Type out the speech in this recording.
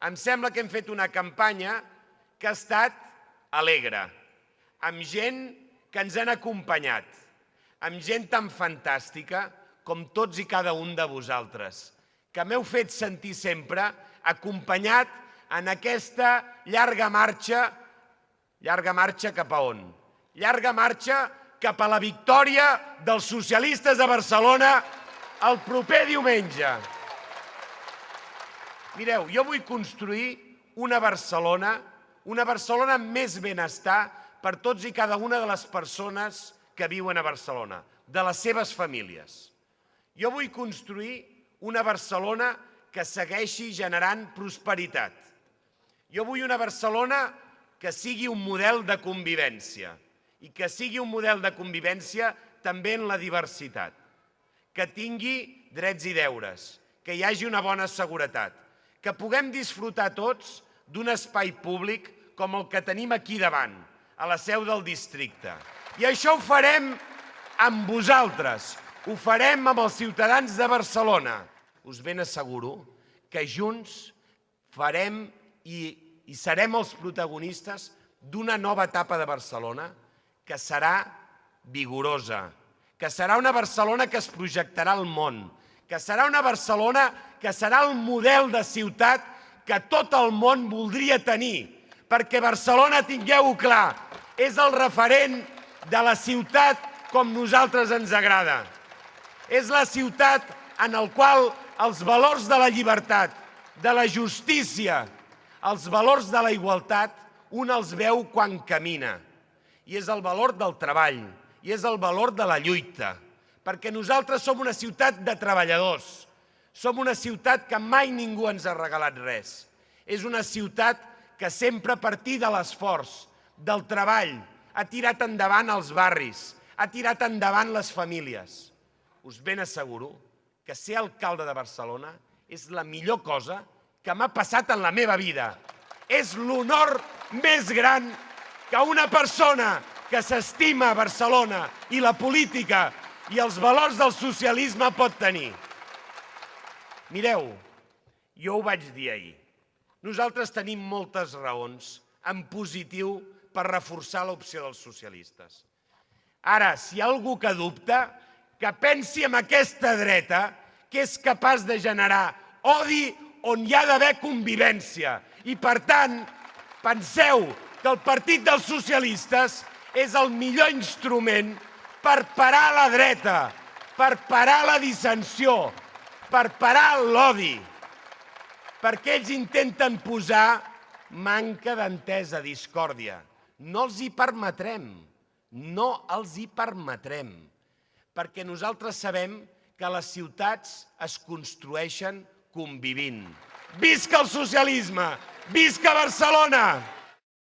Em sembla que hem fet una campanya que ha estat alegre, amb gent que ens han acompanyat, amb gent tan fantàstica com tots i cada un de vosaltres, que m'heu fet sentir sempre acompanyat en aquesta llarga marxa cap a on? Llarga marxa cap a la victòria dels socialistes a Barcelona el proper diumenge. Mireu, jo vull construir una Barcelona amb més benestar per tots i cada una de les persones que viuen a Barcelona, de les seves famílies. Jo vull construir una Barcelona que segueixi generant prosperitat. Jo vull una Barcelona que sigui un model de convivència i que sigui un model de convivència també en la diversitat, que tingui drets i deures, que hi hagi una bona seguretat, que puguem disfrutar tots d'un espai públic com el que tenim aquí davant, a la seu del districte. I això ho farem amb vosaltres, ho farem amb els ciutadans de Barcelona. Us ben asseguro que junts farem i serem els protagonistes d'una nova etapa de Barcelona que serà vigorosa, que serà una Barcelona que es projectarà al món, que serà una Barcelona que serà el model de ciutat que tot el món voldria tenir, perquè Barcelona, tingueu-ho clar, és el referent de la ciutat com nosaltres ens agrada. És la ciutat en la qual els valors de la llibertat, de la justícia, els valors de la igualtat, un els veu quan camina. I és el valor del treball, i és el valor de la lluita, perquè nosaltres som una ciutat de treballadors, som una ciutat que mai ningú ens ha regalat res. És una ciutat que sempre a partir de l'esforç, del treball, ha tirat endavant els barris, ha tirat endavant les famílies. Us ben asseguro que ser alcalde de Barcelona és la millor cosa que m'ha passat en la meva vida. És l'honor més gran que una persona que s'estima Barcelona i la política i els valors del socialisme pot tenir. Mireu, jo ho vaig dir ahir. Nosaltres tenim moltes raons en positiu per reforçar l'opció dels socialistes. Ara, si hi ha algú que dubta, que pensi en aquesta dreta que és capaç de generar odi on hi ha d'haver convivència. I, per tant, penseu que el Partit dels Socialistes és el millor instrument per parar la dreta, per parar la dissensió, per parar l'odi, perquè ells intenten posar manca d'entesa, discòrdia. No els hi permetrem, no els hi permetrem, perquè nosaltres sabem que les ciutats es construeixen convivint. Visca el socialisme! Visca Barcelona!